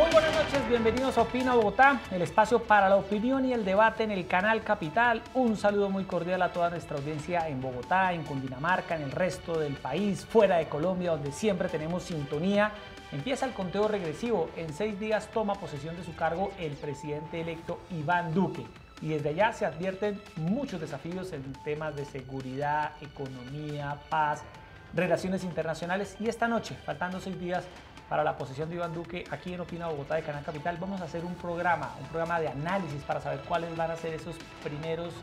Muy buenas noches, bienvenidos a Opina Bogotá, el espacio para la opinión y el debate en el canal Capital. Un saludo muy cordial a toda nuestra audiencia en Bogotá, en Cundinamarca, en el resto del país, fuera de Colombia, donde siempre tenemos sintonía. Empieza el conteo regresivo. En 6 días toma posesión de su cargo el presidente electo Iván Duque. Y desde allá se advierten muchos desafíos en temas de seguridad, economía, paz, relaciones internacionales. Y esta noche, faltando 6 días para la posesión de Iván Duque, aquí en Opina Bogotá de Canal Capital, vamos a hacer un programa de análisis para saber cuáles van a ser esos primeros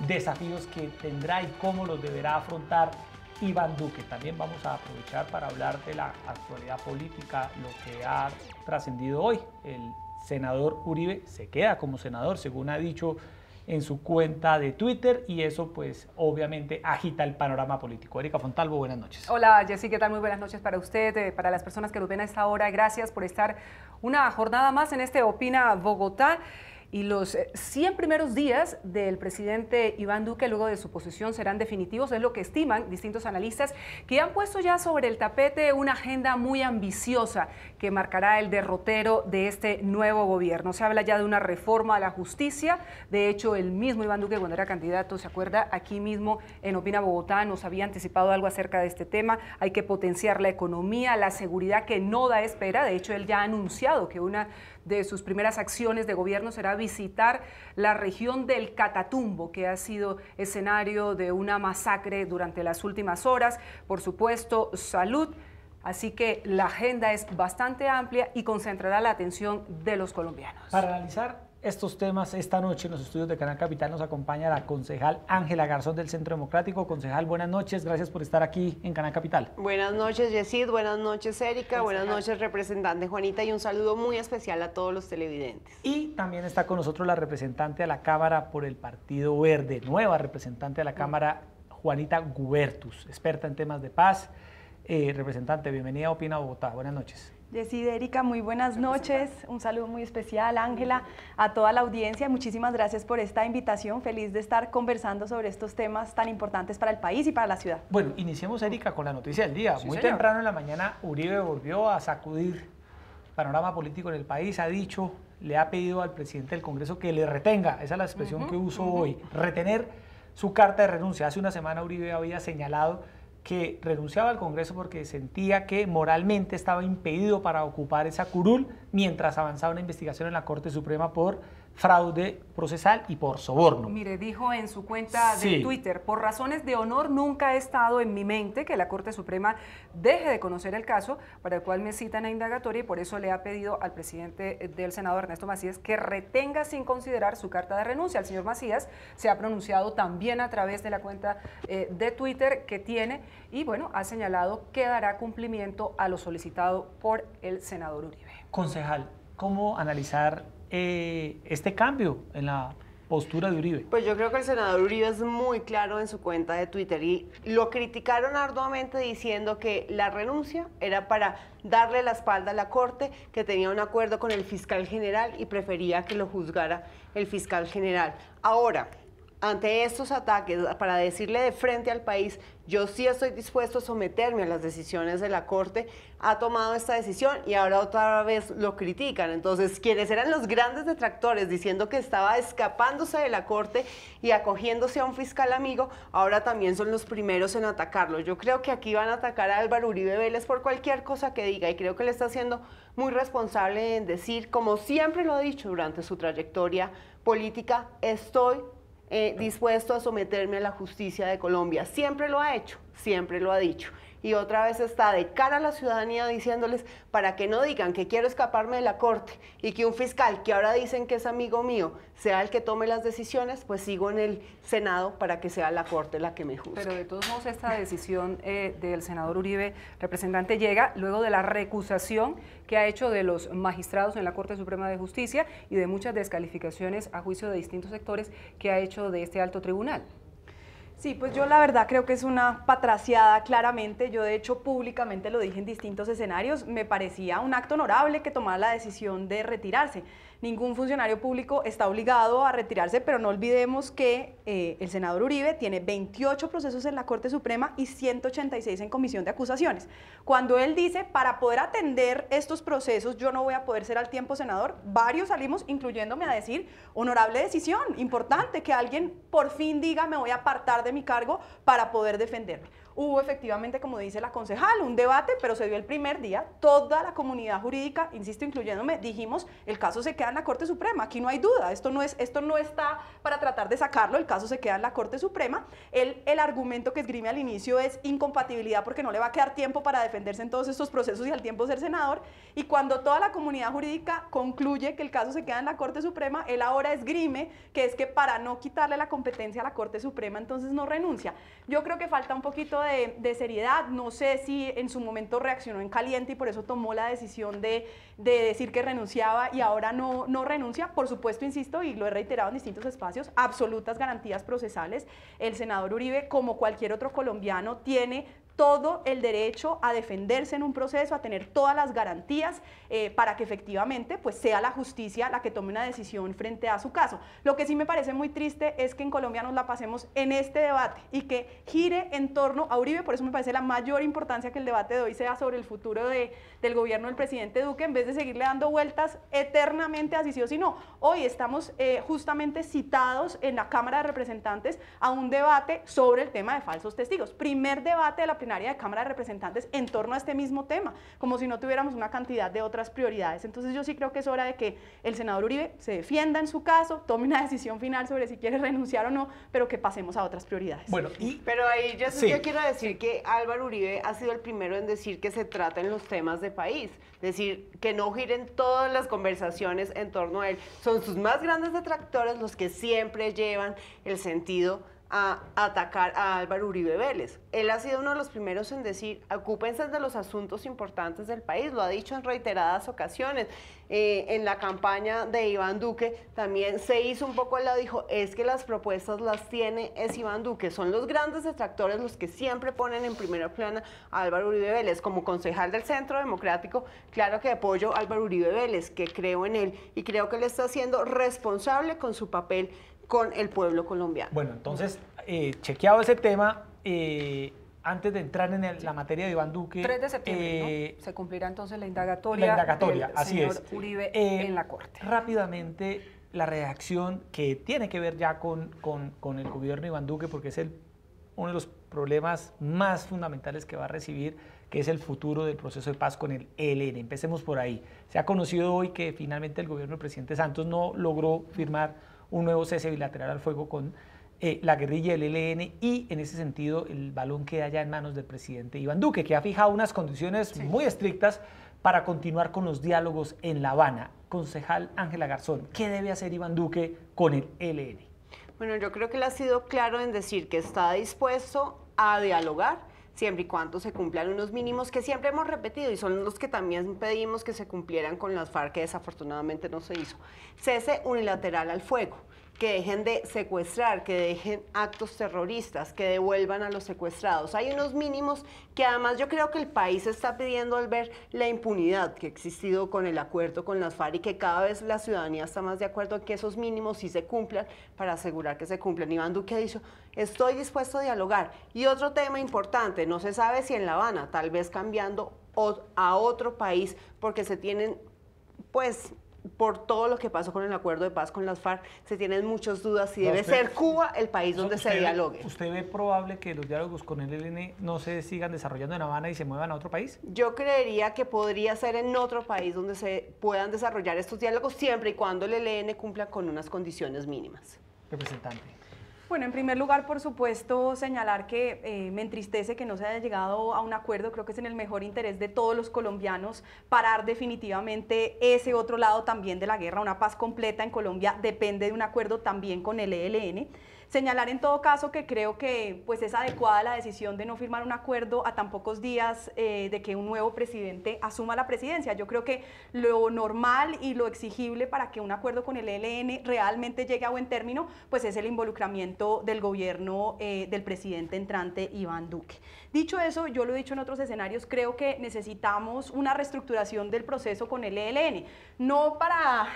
desafíos que tendrá y cómo los deberá afrontar Iván Duque. También vamos a aprovechar para hablar de la actualidad política, lo que ha trascendido hoy. El senador Uribe se queda como senador, según ha dicho en su cuenta de Twitter, y eso pues obviamente agita el panorama político. Erika Fontalvo, buenas noches. Hola Jessy, ¿qué tal? Muy buenas noches para usted, para las personas que nos ven a esta hora. Gracias por estar una jornada más en este Opina Bogotá. Y los 100 primeros días del presidente Iván Duque luego de su posesión serán definitivos, es lo que estiman distintos analistas que han puesto ya sobre el tapete una agenda muy ambiciosa que marcará el derrotero de este nuevo gobierno. Se habla ya de una reforma a la justicia. De hecho, el mismo Iván Duque, cuando era candidato, se acuerda, aquí mismo en Opina Bogotá nos había anticipado algo acerca de este tema. Hay que potenciar la economía, la seguridad, que no da espera. De hecho, él ya ha anunciado que una de sus primeras acciones de gobierno será visitar la región del Catatumbo, que ha sido escenario de una masacre durante las últimas horas. Por supuesto, salud. Así que la agenda es bastante amplia y concentrará la atención de los colombianos. Para analizar estos temas, esta noche en los estudios de Canal Capital nos acompaña la concejal Ángela Garzón del Centro Democrático. Concejal, buenas noches, gracias por estar aquí en Canal Capital. Buenas noches, Yesid, buenas noches, Erika, buenas noches, representante Juanita, y un saludo muy especial a todos los televidentes. Y también está con nosotros la representante a la Cámara por el Partido Verde, nueva representante a la Cámara, Juanita Gubertus, experta en temas de paz. Representante, bienvenida a Opina Bogotá, buenas noches. Yesid, Erika, muy buenas noches, un saludo muy especial, Ángela, a toda la audiencia, muchísimas gracias por esta invitación, feliz de estar conversando sobre estos temas tan importantes para el país y para la ciudad. Bueno, iniciemos, Erika, con la noticia del día. Sí, muy señor. temprano en la mañana, Uribe volvió a sacudir el panorama político en el país, ha dicho, le ha pedido al presidente del Congreso que le retenga, esa es la expresión que usó hoy, retener su carta de renuncia. Hace una semana Uribe había señalado que renunciaba al Congreso porque sentía que moralmente estaba impedido para ocupar esa curul mientras avanzaba una investigación en la Corte Suprema por fraude procesal y por soborno. Mire, dijo en su cuenta de Twitter: por razones de honor nunca ha estado en mi mente que la Corte Suprema deje de conocer el caso para el cual me citan a indagatoria, y por eso le ha pedido al presidente del Senado, Ernesto Macías, que retenga sin considerar su carta de renuncia. El señor Macías se ha pronunciado también a través de la cuenta de Twitter que tiene, y bueno, ha señalado que dará cumplimiento a lo solicitado por el senador Uribe. Concejal, ¿cómo analizar este cambio en la postura de Uribe? Pues yo creo que el senador Uribe es muy claro en su cuenta de Twitter y lo criticaron arduamente diciendo que la renuncia era para darle la espalda a la Corte, que tenía un acuerdo con el fiscal general y prefería que lo juzgara el fiscal general. Ahora, ante estos ataques, para decirle de frente al país, yo sí estoy dispuesto a someterme a las decisiones de la Corte, ha tomado esta decisión y ahora otra vez lo critican. Entonces, quienes eran los grandes detractores diciendo que estaba escapándose de la Corte y acogiéndose a un fiscal amigo, ahora también son los primeros en atacarlo. Yo creo que aquí van a atacar a Álvaro Uribe Vélez por cualquier cosa que diga, y creo que le está siendo muy responsable en decir, como siempre lo ha dicho durante su trayectoria política, estoy dispuesto a someterme a la justicia de Colombia. Siempre lo ha hecho, siempre lo ha dicho. Y otra vez está de cara a la ciudadanía diciéndoles, para que no digan que quiero escaparme de la Corte y que un fiscal que ahora dicen que es amigo mío sea el que tome las decisiones, pues sigo en el Senado para que sea la Corte la que me juzgue. Pero de todos modos, esta decisión del senador Uribe, representante, llega luego de la recusación que ha hecho de los magistrados en la Corte Suprema de Justicia y de muchas descalificaciones a juicio de distintos sectores que ha hecho de este alto tribunal. Sí, pues yo la verdad creo que es una patraciada claramente. Yo de hecho públicamente lo dije en distintos escenarios. Me parecía un acto honorable que tomara la decisión de retirarse. Ningún funcionario público está obligado a retirarse, pero no olvidemos que el senador Uribe tiene 28 procesos en la Corte Suprema y 186 en comisión de acusaciones. Cuando él dice, para poder atender estos procesos yo no voy a poder ser al tiempo senador, varios salimos, incluyéndome, a decir, honorable decisión, importante que alguien por fin diga me voy a apartar de mi cargo para poder defenderme. Hubo efectivamente, como dice la concejal, un debate, pero se dio el primer día. Toda la comunidad jurídica, insisto, incluyéndome, dijimos, el caso se queda en la Corte Suprema, aquí no hay duda, esto no está para tratar de sacarlo, el caso se queda en la Corte Suprema. El argumento que esgrime al inicio es incompatibilidad porque no le va a quedar tiempo para defenderse en todos estos procesos y al tiempo ser senador, y cuando toda la comunidad jurídica concluye que el caso se queda en la Corte Suprema, él ahora esgrime que es que para no quitarle la competencia a la Corte Suprema, entonces no renuncia. Yo creo que falta un poquito de seriedad. No sé si en su momento reaccionó en caliente y por eso tomó la decisión de decir que renunciaba y ahora no renuncia. Por supuesto, insisto, y lo he reiterado en distintos espacios, absolutas garantías procesales. El senador Uribe, como cualquier otro colombiano, tiene todo el derecho a defenderse en un proceso, a tener todas las garantías para que efectivamente pues, sea la justicia la que tome una decisión frente a su caso. Lo que sí me parece muy triste es que en Colombia nos la pasemos en este debate y que gire en torno a Uribe. Por eso me parece la mayor importancia que el debate de hoy sea sobre el futuro del gobierno del presidente Duque, en vez de seguirle dando vueltas eternamente a si sí o si no. Hoy estamos justamente citados en la Cámara de Representantes a un debate sobre el tema de falsos testigos. Primer debate de la plenaria de Cámara de Representantes en torno a este mismo tema, como si no tuviéramos una cantidad de otras prioridades. Entonces yo sí creo que es hora de que el senador Uribe se defienda en su caso, tome una decisión final sobre si quiere renunciar o no, pero que pasemos a otras prioridades. Bueno, pero ahí yo quiero decir que Álvaro Uribe ha sido el primero en decir que se traten los temas de país, decir que no giren todas las conversaciones en torno a él. Son sus más grandes detractores los que siempre llevan el sentido a atacar a Álvaro Uribe Vélez. Él ha sido uno de los primeros en decir, ocúpense de los asuntos importantes del país, lo ha dicho en reiteradas ocasiones. En la campaña de Iván Duque también se hizo un poco, él dijo, es que las propuestas las tiene es Iván Duque. Son los grandes detractores los que siempre ponen en primera plana a Álvaro Uribe Vélez. Como concejal del Centro Democrático, claro que apoyo a Álvaro Uribe Vélez, que creo en él y creo que él está siendo responsable con su papel con el pueblo colombiano. Bueno, entonces, chequeado ese tema, antes de entrar en la materia de Iván Duque... 3 de septiembre, ¿no? Se cumplirá entonces la indagatoria del así señor es. Uribe en la Corte. Rápidamente, la reacción que tiene que ver ya con el gobierno de Iván Duque, porque es uno de los problemas más fundamentales que va a recibir, que es el futuro del proceso de paz con el ELN. Empecemos por ahí. Se ha conocido hoy que finalmente el gobierno del presidente Santos no logró firmar un nuevo cese bilateral al fuego con la guerrilla del ELN y en ese sentido el balón queda ya en manos del presidente Iván Duque, que ha fijado unas condiciones muy estrictas para continuar con los diálogos en La Habana. Concejal Ángela Garzón, ¿qué debe hacer Iván Duque con el ELN? Bueno, yo creo que él ha sido claro en decir que está dispuesto a dialogar siempre y cuando se cumplan unos mínimos que siempre hemos repetido y son los que también pedimos que se cumplieran con las FARC, que desafortunadamente no se hizo. Cese unilateral al fuego, que dejen de secuestrar, que dejen actos terroristas, que devuelvan a los secuestrados. Hay unos mínimos que además yo creo que el país está pidiendo al ver la impunidad que ha existido con el acuerdo con las FARC y que cada vez la ciudadanía está más de acuerdo en que esos mínimos sí se cumplan para asegurar que se cumplan. Iván Duque ha dicho, estoy dispuesto a dialogar. Y otro tema importante, no se sabe si en La Habana, tal vez cambiando a otro país, porque se tienen, pues, por todo lo que pasó con el acuerdo de paz con las FARC, se tienen muchas dudas si debe ser Cuba el país donde se dialogue. ¿Usted ve probable que los diálogos con el ELN no se sigan desarrollando en Habana y se muevan a otro país? Yo creería que podría ser en otro país donde se puedan desarrollar estos diálogos siempre y cuando el ELN cumpla con unas condiciones mínimas. Representante. Bueno, en primer lugar, por supuesto, señalar que me entristece que no se haya llegado a un acuerdo. Creo que es en el mejor interés de todos los colombianos parar definitivamente ese otro lado también de la guerra. Una paz completa en Colombia depende de un acuerdo también con el ELN. Señalar en todo caso que creo que pues, es adecuada la decisión de no firmar un acuerdo a tan pocos días de que un nuevo presidente asuma la presidencia. Yo creo que lo normal y lo exigible para que un acuerdo con el ELN realmente llegue a buen término, pues es el involucramiento del gobierno del presidente entrante Iván Duque. Dicho eso, yo lo he dicho en otros escenarios, creo que necesitamos una reestructuración del proceso con el ELN, no para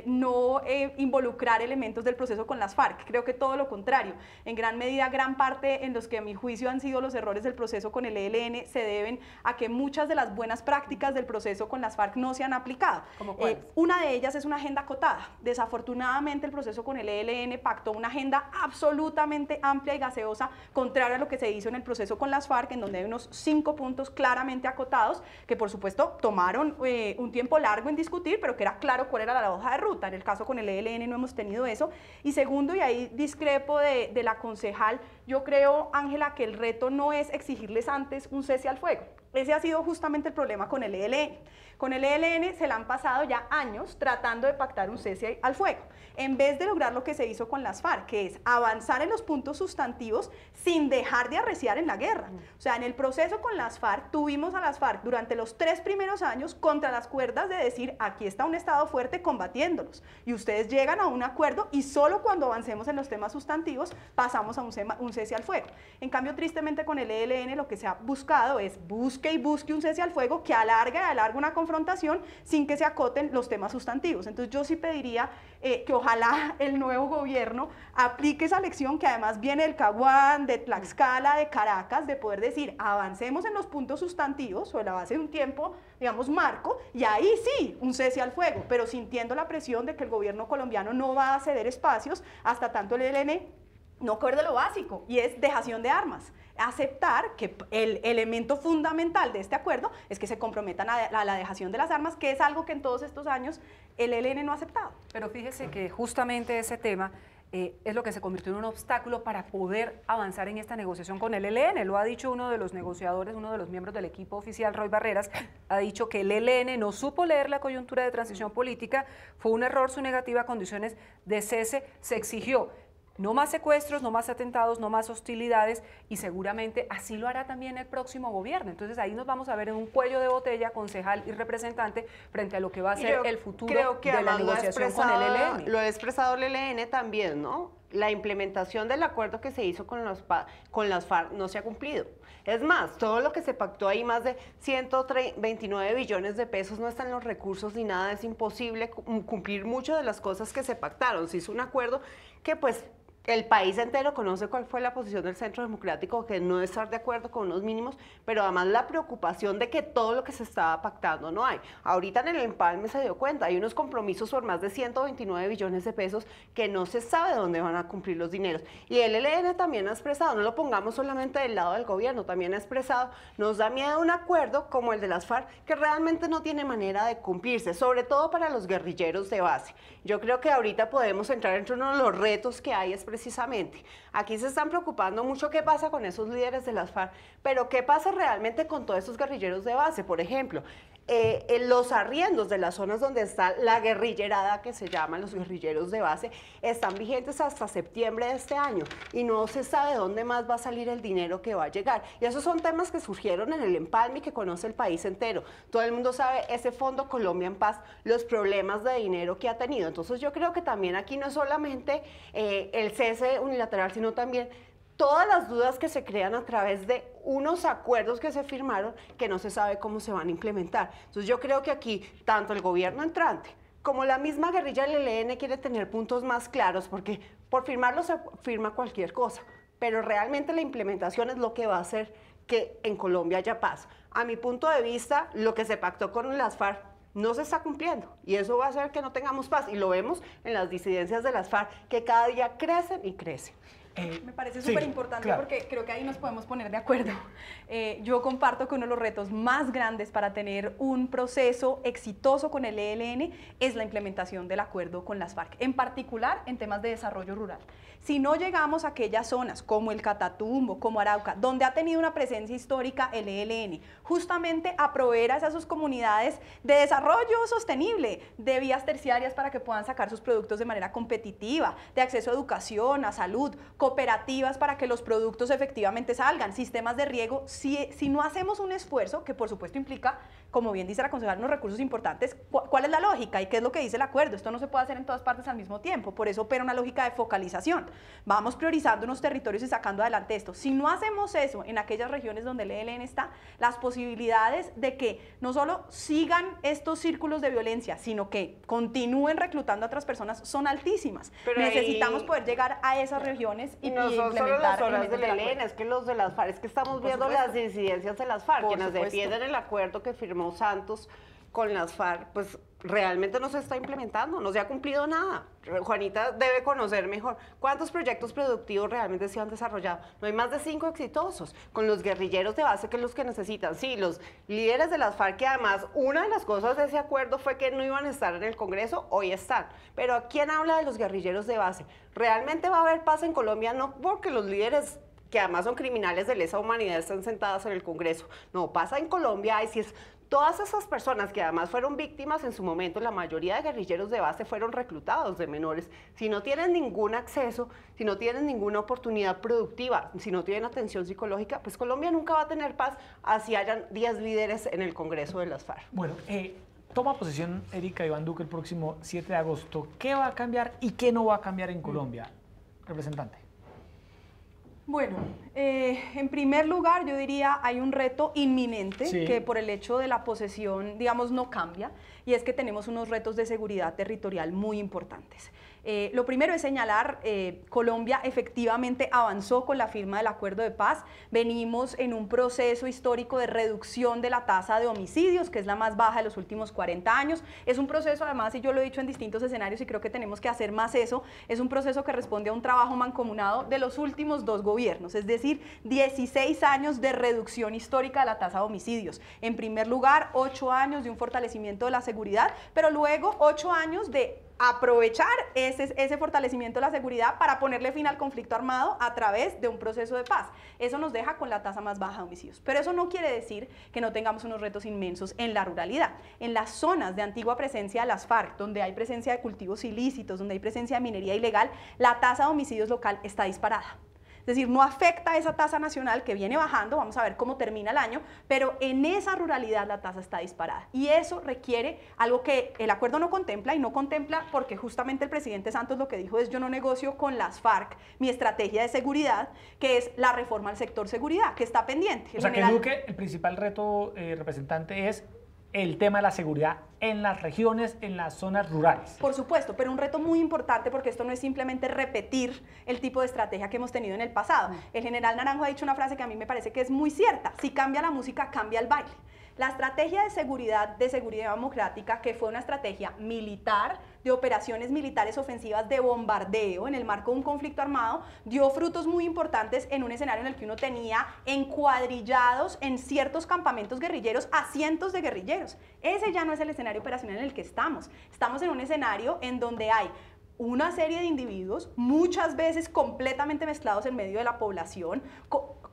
no involucrar elementos del proceso con las FARC, creo que todo lo contrario. En gran medida, gran parte en los que a mi juicio han sido los errores del proceso con el ELN se deben a que muchas de las buenas prácticas del proceso con las FARC no se han aplicado. ¿Cómo cuáles? Una de ellas es una agenda acotada. Desafortunadamente, el proceso con el ELN pactó una agenda absolutamente amplia y gaseosa, contraria a lo que se hizo en el proceso con las FARC, en donde hay unos 5 puntos claramente acotados, que por supuesto tomaron un tiempo largo en discutir, pero que era claro cuál era la hoja de ruta. En el caso con el ELN no hemos tenido eso. Y segundo, y ahí discrepo de la concejal, yo creo, Ángela, que el reto no es exigirles antes un cese al fuego. Ese ha sido justamente el problema con el ELN. Con el ELN se le han pasado ya años tratando de pactar un cese al fuego, en vez de lograr lo que se hizo con las FARC, que es avanzar en los puntos sustantivos sin dejar de arreciar en la guerra. O sea, en el proceso con las FARC, tuvimos a las FARC durante los 3 primeros años contra las cuerdas de decir, aquí está un Estado fuerte combatiéndolos, y ustedes llegan a un acuerdo y solo cuando avancemos en los temas sustantivos pasamos a un cese al fuego. En cambio, tristemente con el ELN lo que se ha buscado es busque un cese al fuego que alargue una confrontación sin que se acoten los temas sustantivos. Entonces yo sí pediría que ojalá el nuevo gobierno aplique esa lección que además viene del Caguán, de Tlaxcala, de Caracas, de poder decir avancemos en los puntos sustantivos sobre la base de un tiempo, digamos, marco, y ahí sí, un cese al fuego, pero sintiendo la presión de que el gobierno colombiano no va a ceder espacios hasta tanto el ELN no acuerde lo básico, y es dejación de armas. Aceptar que el elemento fundamental de este acuerdo es que se comprometan a la dejación de las armas, que es algo que en todos estos años el ELN no ha aceptado. Pero fíjese que justamente ese tema es lo que se convirtió en un obstáculo para poder avanzar en esta negociación con el ELN. Lo ha dicho uno de los negociadores, uno de los miembros del equipo oficial, Roy Barreras, ha dicho que el ELN no supo leer la coyuntura de transición política, fue un error su negativa a condiciones de cese, se exigió no más secuestros, no más atentados, no más hostilidades, y seguramente así lo hará también el próximo gobierno. Entonces ahí nos vamos a ver en un cuello de botella, concejal y representante, frente a lo que va a ser el futuro de la negociación con el ELN. Lo ha expresado el ELN también, ¿no? La implementación del acuerdo que se hizo con las FARC no se ha cumplido. Es más, todo lo que se pactó ahí, más de 129 billones de pesos, no están los recursos ni nada, es imposible cumplir muchas de las cosas que se pactaron. Se hizo un acuerdo que pues el país entero conoce cuál fue la posición del Centro Democrático, que no estar de acuerdo con unos mínimos, pero además la preocupación de que todo lo que se estaba pactando no hay. Ahorita en el empalme se dio cuenta, hay unos compromisos por más de 129 billones de pesos que no se sabe dónde van a cumplir los dineros. Y el ELN también ha expresado, no lo pongamos solamente del lado del gobierno, también ha expresado, nos da miedo un acuerdo como el de las FARC, que realmente no tiene manera de cumplirse, sobre todo para los guerrilleros de base. Yo creo que ahorita podemos entrar entre uno de los retos que hay es precisamente. Aquí se están preocupando mucho qué pasa con esos líderes de las FARC, pero qué pasa realmente con todos esos guerrilleros de base. Por ejemplo, los arriendos de las zonas donde está la guerrillerada, que se llaman los guerrilleros de base, están vigentes hasta septiembre de este año y no se sabe dónde más va a salir el dinero que va a llegar. Y esos son temas que surgieron en el empalme y que conoce el país entero. Todo el mundo sabe ese Fondo Colombia en Paz, los problemas de dinero que ha tenido. Entonces yo creo que también aquí no es solamente el cese unilateral, sino también todas las dudas que se crean a través de unos acuerdos que se firmaron que no se sabe cómo se van a implementar. Entonces yo creo que aquí tanto el gobierno entrante como la misma guerrilla del ELN quiere tener puntos más claros, porque por firmarlo se firma cualquier cosa, pero realmente la implementación es lo que va a hacer que en Colombia haya paz. A mi punto de vista, lo que se pactó con las FARC no se está cumpliendo y eso va a hacer que no tengamos paz, y lo vemos en las disidencias de las FARC que cada día crecen y crecen. Me parece súper importante, claro, porque creo que ahí nos podemos poner de acuerdo. Yo comparto que uno de los retos más grandes para tener un proceso exitoso con el ELN es la implementación del acuerdo con las FARC, en particular en temas de desarrollo rural. Si no llegamos a aquellas zonas como el Catatumbo, como Arauca, donde ha tenido una presencia histórica el ELN, justamente a proveer a esas comunidades de desarrollo sostenible, de vías terciarias para que puedan sacar sus productos de manera competitiva, de acceso a educación, a salud, cooperativas para que los productos efectivamente salgan, sistemas de riego. Si no hacemos un esfuerzo, que por supuesto implica, como bien dice la concejal, unos recursos importantes, ¿cuál es la lógica y qué es lo que dice el acuerdo? Esto no se puede hacer en todas partes al mismo tiempo, por eso opera una lógica de focalización. Vamos priorizando unos territorios y sacando adelante esto. Si no hacemos eso en aquellas regiones donde el ELN está, las posibilidades de que no solo sigan estos círculos de violencia, sino que continúen reclutando a otras personas son altísimas. Pero necesitamos poder llegar a esas regiones y no son solo las horas del ELN, es que los de las FARC, es que estamos viendo las disidencias de las FARC, quienes defienden el acuerdo que firmó Santos con las FARC, pues realmente no se está implementando, no se ha cumplido nada. Juanita debe conocer mejor cuántos proyectos productivos realmente se han desarrollado. No hay más de 5 exitosos, con los guerrilleros de base que es los que necesitan. Sí, los líderes de las FARC, que además una de las cosas de ese acuerdo fue que no iban a estar en el Congreso, hoy están. Pero ¿quién habla de los guerrilleros de base? ¿Realmente va a haber paz en Colombia? No porque los líderes, que además son criminales de lesa humanidad, están sentadas en el Congreso. No, pasa en Colombia, y si es todas esas personas que además fueron víctimas en su momento, la mayoría de guerrilleros de base fueron reclutados de menores. Si no tienen ningún acceso, si no tienen ninguna oportunidad productiva, si no tienen atención psicológica, pues Colombia nunca va a tener paz así hayan 10 líderes en el Congreso de las FARC. Bueno, toma posesión Erika Iván Duque el próximo 7 de agosto. ¿Qué va a cambiar y qué no va a cambiar en Colombia? Representante. Bueno, en primer lugar yo diría hay un reto inminente que por el hecho de la posesión, digamos, no cambia, y es que tenemos unos retos de seguridad territorial muy importantes. Lo primero es señalar, Colombia efectivamente avanzó con la firma del acuerdo de paz, venimos en un proceso histórico de reducción de la tasa de homicidios, que es la más baja de los últimos 40 años, es un proceso además, y yo lo he dicho en distintos escenarios y creo que tenemos que hacer más eso, es un proceso que responde a un trabajo mancomunado de los últimos 2 gobiernos, es decir, 16 años de reducción histórica de la tasa de homicidios. En primer lugar, 8 años de un fortalecimiento de la seguridad, pero luego 8 años de aprovechar ese fortalecimiento de la seguridad para ponerle fin al conflicto armado a través de un proceso de paz. Eso nos deja con la tasa más baja de homicidios. Pero eso no quiere decir que no tengamos unos retos inmensos en la ruralidad. En las zonas de antigua presencia de las FARC, donde hay presencia de cultivos ilícitos, donde hay presencia de minería ilegal, la tasa de homicidios local está disparada. Es decir, no afecta esa tasa nacional que viene bajando, vamos a ver cómo termina el año, pero en esa ruralidad la tasa está disparada. Y eso requiere algo que el acuerdo no contempla, y no contempla porque justamente el presidente Santos lo que dijo es: yo no negocio con las FARC mi estrategia de seguridad, que es la reforma al sector seguridad, que está pendiente. O sea, que Duque, el principal reto, representante, es el tema de la seguridad en las regiones, en las zonas rurales. Por supuesto, pero un reto muy importante, porque esto no es simplemente repetir el tipo de estrategia que hemos tenido en el pasado. El general Naranjo ha dicho una frase que a mí me parece que es muy cierta: si cambia la música, cambia el baile. La estrategia de seguridad democrática, que fue una estrategia militar, de operaciones militares ofensivas de bombardeo en el marco de un conflicto armado, dio frutos muy importantes en un escenario en el que uno tenía encuadrillados en ciertos campamentos guerrilleros a cientos de guerrilleros. Ese ya no es el escenario operacional en el que estamos. Estamos en un escenario en donde hay una serie de individuos, muchas veces completamente mezclados en medio de la población,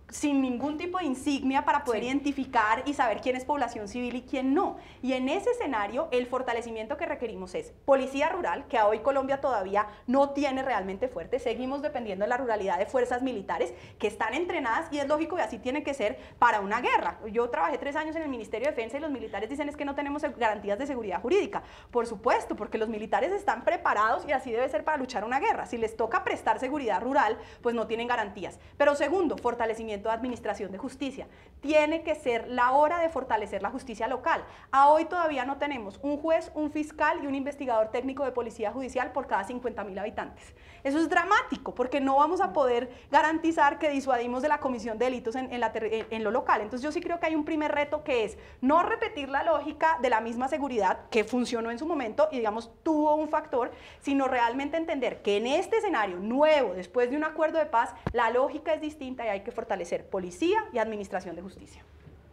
sin ningún tipo de insignia para poder identificar y saber quién es población civil y quién no. Y en ese escenario, el fortalecimiento que requerimos es policía rural, que a hoy Colombia todavía no tiene realmente fuerte. Seguimos dependiendo de la ruralidad de fuerzas militares que están entrenadas, y es lógico que así tiene que ser para una guerra. Yo trabajé 3 años en el Ministerio de Defensa y los militares dicen es que no tenemos garantías de seguridad jurídica. Por supuesto, porque los militares están preparados y así debe ser para luchar una guerra. Si les toca prestar seguridad rural, pues no tienen garantías. Pero segundo, fortalecimiento de administración de justicia. Tiene que ser la hora de fortalecer la justicia local. A hoy todavía no tenemos un juez, un fiscal y un investigador técnico de policía judicial por cada 50.000 habitantes. Eso es dramático, porque no vamos a poder garantizar que disuadimos de la comisión de delitos en lo local. Entonces yo sí creo que hay un primer reto, que es no repetir la lógica de la misma seguridad que funcionó en su momento y, digamos, tuvo un factor, sino realmente entender que en este escenario nuevo, después de un acuerdo de paz, la lógica es distinta y hay que fortalecer policía y administración de justicia.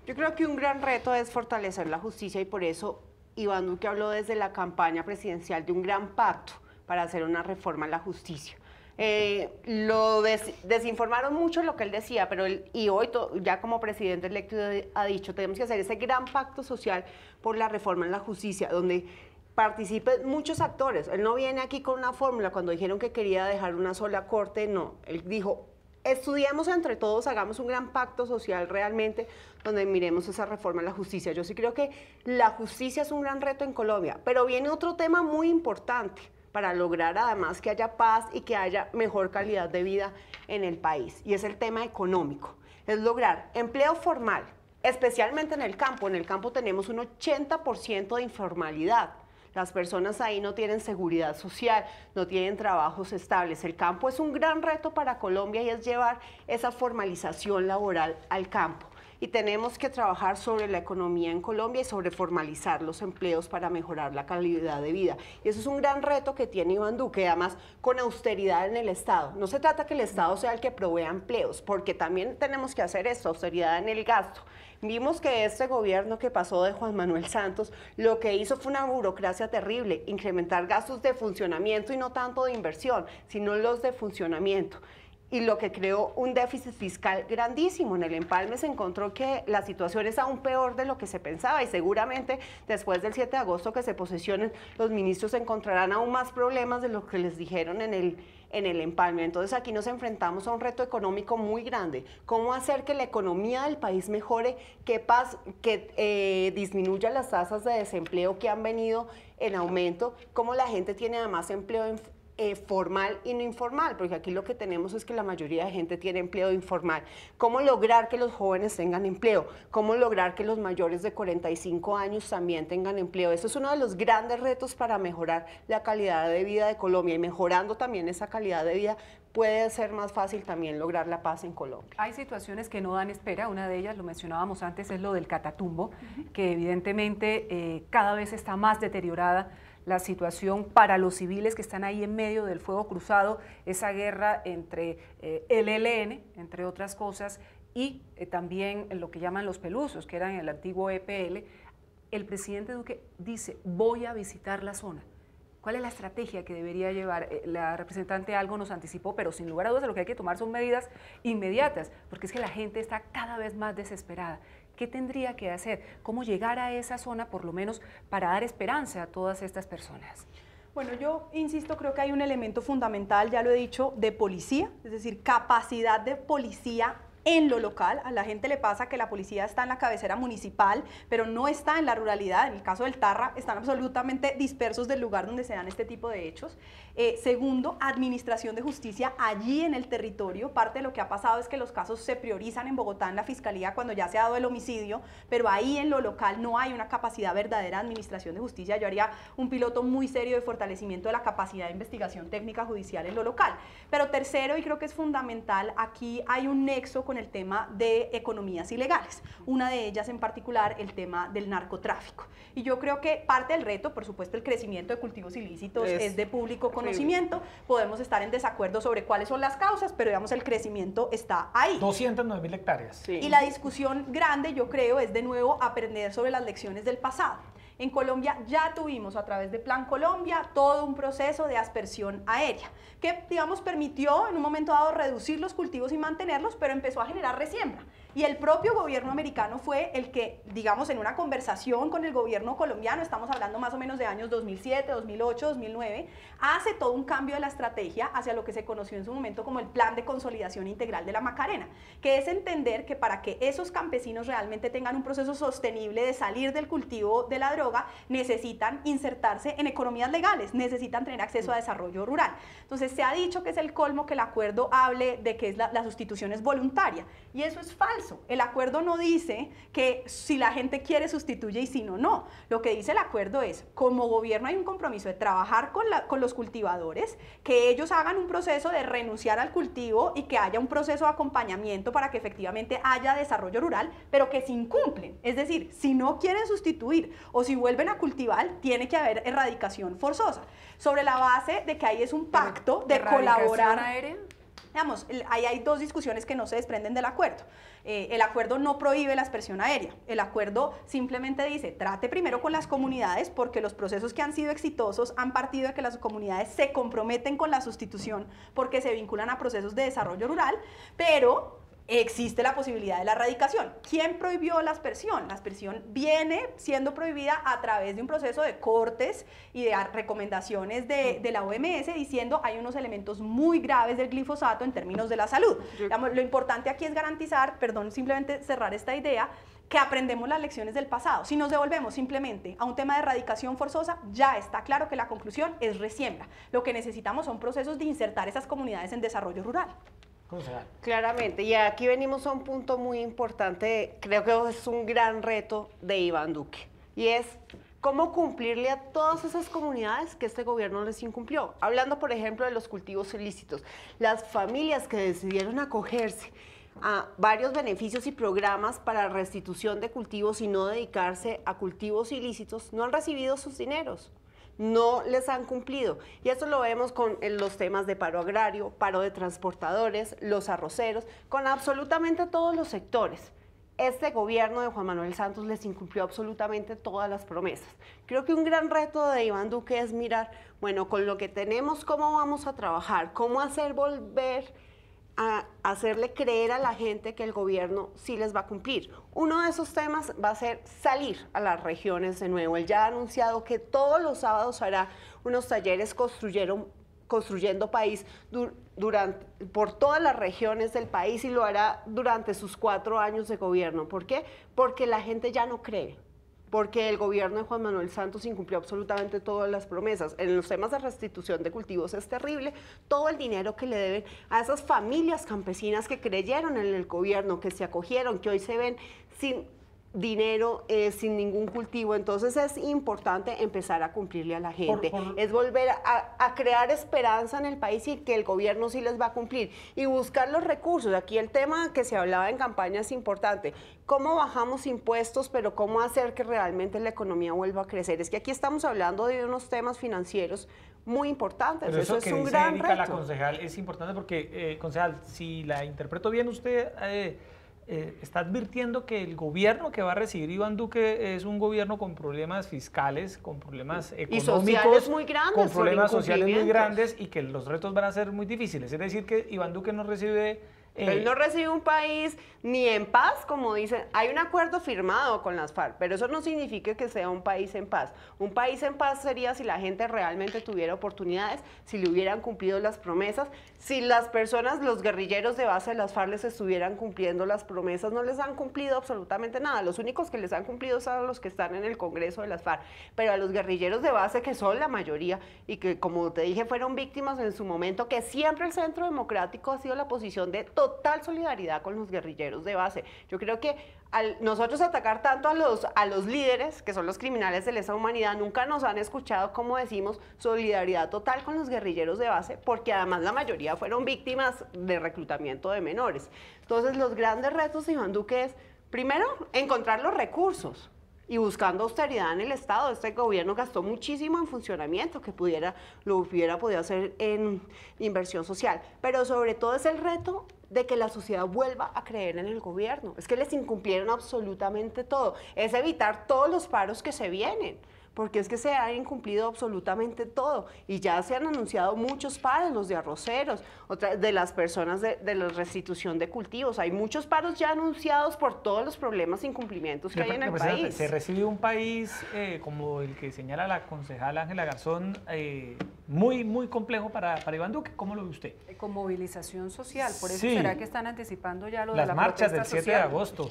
Yo creo que un gran reto es fortalecer la justicia, y por eso Iván Duque habló desde la campaña presidencial de un gran pacto para hacer una reforma a la justicia. Lo desinformaron mucho lo que él decía, pero y hoy ya como presidente electo ha dicho: tenemos que hacer ese gran pacto social por la reforma en la justicia, donde participen muchos actores. Él no viene aquí con una fórmula. Cuando dijeron que quería dejar una sola corte, no. Él dijo, estudiemos entre todos, hagamos un gran pacto social realmente, donde miremos esa reforma a la justicia. Yo sí creo que la justicia es un gran reto en Colombia, pero viene otro tema muy importante para lograr además que haya paz y que haya mejor calidad de vida en el país, y es el tema económico. Es lograr empleo formal, especialmente en el campo. En el campo tenemos un 80% de informalidad. Las personas ahí no tienen seguridad social, no tienen trabajos estables. El campo es un gran reto para Colombia y es llevar esa formalización laboral al campo. Y tenemos que trabajar sobre la economía en Colombia y sobre formalizar los empleos para mejorar la calidad de vida. Y eso es un gran reto que tiene Iván Duque, además con austeridad en el Estado. No se trata que el Estado sea el que provea empleos, porque también tenemos que hacer esto, austeridad en el gasto. Vimos que este gobierno que pasó de Juan Manuel Santos, lo que hizo fue una burocracia terrible, incrementar gastos de funcionamiento y no tanto de inversión, sino los de funcionamiento. Y lo que creó un déficit fiscal grandísimo. En el empalme se encontró que la situación es aún peor de lo que se pensaba, y seguramente después del 7 de agosto que se posesionen, los ministros encontrarán aún más problemas de lo que les dijeron en el empalme. Entonces aquí nos enfrentamos a un reto económico muy grande. ¿Cómo hacer que la economía del país mejore, que disminuya las tasas de desempleo que han venido en aumento? ¿Cómo la gente tiene además empleo formal y no informal? Porque aquí lo que tenemos es que la mayoría de gente tiene empleo informal. ¿Cómo lograr que los jóvenes tengan empleo? ¿Cómo lograr que los mayores de 45 años también tengan empleo? Eso es uno de los grandes retos para mejorar la calidad de vida de Colombia, y mejorando también esa calidad de vida puede ser más fácil también lograr la paz en Colombia. Hay situaciones que no dan espera. Una de ellas, lo mencionábamos antes, es lo del Catatumbo, que evidentemente cada vez está más deteriorada la situación para los civiles que están ahí en medio del fuego cruzado, esa guerra entre el ELN, entre otras cosas, y también lo que llaman los pelusos, que eran el antiguo EPL. El presidente Duque dice, voy a visitar la zona. ¿Cuál es la estrategia que debería llevar? La representante algo nos anticipó, pero sin lugar a dudas lo que hay que tomar son medidas inmediatas, porque es que la gente está cada vez más desesperada. ¿Qué tendría que hacer? ¿Cómo llegar a esa zona, por lo menos, para dar esperanza a todas estas personas? Bueno, yo insisto, creo que hay un elemento fundamental, ya lo he dicho, de policía, es decir, capacidad de policía en lo local. A la gente le pasa que la policía está en la cabecera municipal, pero no está en la ruralidad. En el caso del Tarra, están absolutamente dispersos del lugar donde se dan este tipo de hechos. Segundo, administración de justicia allí en el territorio. Parte de lo que ha pasado es que los casos se priorizan en Bogotá, en la fiscalía, cuando ya se ha dado el homicidio, pero ahí en lo local no hay una capacidad verdadera de administración de justicia. Yo haría un piloto muy serio de fortalecimiento de la capacidad de investigación técnica judicial en lo local. Pero tercero, y creo que es fundamental, aquí hay un nexo con el tema de economías ilegales, una de ellas en particular el tema del narcotráfico. Y yo creo que parte del reto, por supuesto el crecimiento de cultivos ilícitos es de público conocimiento, podemos estar en desacuerdo sobre cuáles son las causas, pero digamos el crecimiento está ahí. 209.000 hectáreas. Sí. Y la discusión grande, yo creo, es de nuevo aprender sobre las lecciones del pasado. En Colombia ya tuvimos a través de Plan Colombia todo un proceso de aspersión aérea que, digamos, permitió en un momento dado reducir los cultivos y mantenerlos, pero empezó a generar resiembra. Y el propio gobierno americano fue el que, digamos, en una conversación con el gobierno colombiano, estamos hablando más o menos de años 2007, 2008, 2009, hace todo un cambio de la estrategia hacia lo que se conoció en su momento como el Plan de Consolidación Integral de la Macarena, que es entender que para que esos campesinos realmente tengan un proceso sostenible de salir del cultivo de la droga, necesitan insertarse en economías legales, necesitan tener acceso a desarrollo rural. Entonces se ha dicho que es el colmo que el acuerdo hable de que la sustitución es voluntaria, y eso es falso. El acuerdo no dice que si la gente quiere sustituye y si no, no. Lo que dice el acuerdo es, como gobierno hay un compromiso de trabajar con los cultivadores, que ellos hagan un proceso de renunciar al cultivo y que haya un proceso de acompañamiento para que efectivamente haya desarrollo rural, pero que se incumplen. Es decir, si no quieren sustituir o si vuelven a cultivar, tiene que haber erradicación forzosa. Sobre la base de que ahí es un pacto de colaborar. Aérea? Digamos, ahí hay dos discusiones que no se desprenden del acuerdo. El acuerdo no prohíbe la aspersión aérea. El acuerdo simplemente dice, trate primero con las comunidades, porque los procesos que han sido exitosos han partido de que las comunidades se comprometen con la sustitución porque se vinculan a procesos de desarrollo rural, pero existe la posibilidad de la erradicación. ¿Quién prohibió la aspersión? La aspersión viene siendo prohibida a través de un proceso de cortes y de recomendaciones de la OMS diciendo hay unos elementos muy graves del glifosato en términos de la salud. Digamos, lo importante aquí es garantizar, perdón, simplemente cerrar esta idea, que aprendemos las lecciones del pasado. Si nos devolvemos simplemente a un tema de erradicación forzosa, ya está claro que la conclusión es resiembra. Lo que necesitamos son procesos de insertar esas comunidades en desarrollo rural. Claramente, y aquí venimos a un punto muy importante, creo que es un gran reto de Iván Duque, y es cómo cumplirle a todas esas comunidades que este gobierno les incumplió. Hablando, por ejemplo, de los cultivos ilícitos, las familias que decidieron acogerse a varios beneficios y programas para restitución de cultivos y no dedicarse a cultivos ilícitos, no han recibido sus dineros. No les han cumplido. Y esto lo vemos con los temas de paro agrario, paro de transportadores, los arroceros, con absolutamente todos los sectores. Este gobierno de Juan Manuel Santos les incumplió absolutamente todas las promesas. Creo que un gran reto de Iván Duque es mirar, bueno, con lo que tenemos, cómo vamos a trabajar, cómo hacer volver a hacerle creer a la gente que el gobierno sí les va a cumplir. Uno de esos temas va a ser salir a las regiones de nuevo. Él ya ha anunciado que todos los sábados hará unos talleres construyendo país por todas las regiones del país y lo hará durante sus 4 años de gobierno. ¿Por qué? Porque la gente ya no cree. Porque el gobierno de Juan Manuel Santos incumplió absolutamente todas las promesas. En los temas de restitución de cultivos es terrible todo el dinero que le deben a esas familias campesinas que creyeron en el gobierno, que se acogieron, que hoy se ven sin dinero, sin ningún cultivo. Entonces es importante empezar a cumplirle a la gente. Es volver a crear esperanza en el país y que el gobierno sí les va a cumplir. Y buscar los recursos. Aquí el tema que se hablaba en campaña es importante. ¿Cómo bajamos impuestos, pero cómo hacer que realmente la economía vuelva a crecer? Es que aquí estamos hablando de unos temas financieros muy importantes. Pero eso es un gran Erika, reto. La concejal, es importante porque, concejal, si la interpreto bien, usted está advirtiendo que el gobierno que va a recibir Iván Duque es un gobierno con problemas fiscales, con problemas económicos, y sociales muy grandes, con problemas sociales muy grandes y que los retos van a ser muy difíciles. Es decir, que Iván Duque no recibe... Él no recibe un país ni en paz, como dicen. Hay un acuerdo firmado con las FARC, pero eso no significa que sea un país en paz. Un país en paz sería si la gente realmente tuviera oportunidades, si le hubieran cumplido las promesas, si las personas, los guerrilleros de base de las FARC les estuvieran cumpliendo las promesas. No les han cumplido absolutamente nada. Los únicos que les han cumplido son los que están en el Congreso de las FARC. Pero a los guerrilleros de base, que son la mayoría y que, como te dije, fueron víctimas en su momento, que siempre el Centro Democrático ha sido la posición de total solidaridad con los guerrilleros de base. Yo creo que al nosotros atacar tanto a los líderes, que son los criminales de lesa humanidad, nunca nos han escuchado cómo decimos solidaridad total con los guerrilleros de base, porque además la mayoría fueron víctimas de reclutamiento de menores. Entonces, los grandes retos de Iván Duque es, primero, encontrar los recursos. Y buscando austeridad en el Estado. Este gobierno gastó muchísimo en funcionamiento que lo hubiera podido hacer en inversión social. Pero sobre todo es el reto de que la sociedad vuelva a creer en el gobierno. Es que les incumplieron absolutamente todo. Es evitar todos los paros que se vienen, porque es que se ha incumplido absolutamente todo y ya se han anunciado muchos paros, los de arroceros, de las personas de la restitución de cultivos. Hay muchos paros ya anunciados por todos los problemas e incumplimientos que hay en el país. Se recibe un país como el que señala la concejala Ángela Garzón, muy, muy complejo para Iván Duque. ¿Cómo lo ve usted? Con movilización social, por eso Sí. ¿Será que están anticipando ya lo de Las la marchas protesta del 7 social? de agosto.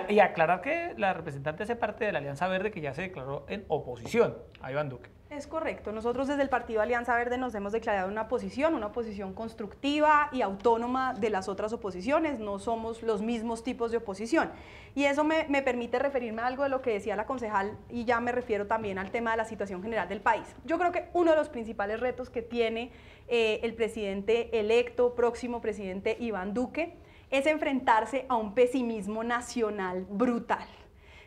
Y aclarar que la representante hace parte de la Alianza Verde, que ya se declaró en oposición a Iván Duque. Es correcto. Nosotros desde el Partido Alianza Verde nos hemos declarado una posición constructiva y autónoma de las otras oposiciones. No somos los mismos tipos de oposición. Y eso me permite referirme a algo de lo que decía la concejal, y ya me refiero también al tema de la situación general del país. Yo creo que uno de los principales retos que tiene el presidente electo, próximo presidente Iván Duque, es enfrentarse a un pesimismo nacional brutal,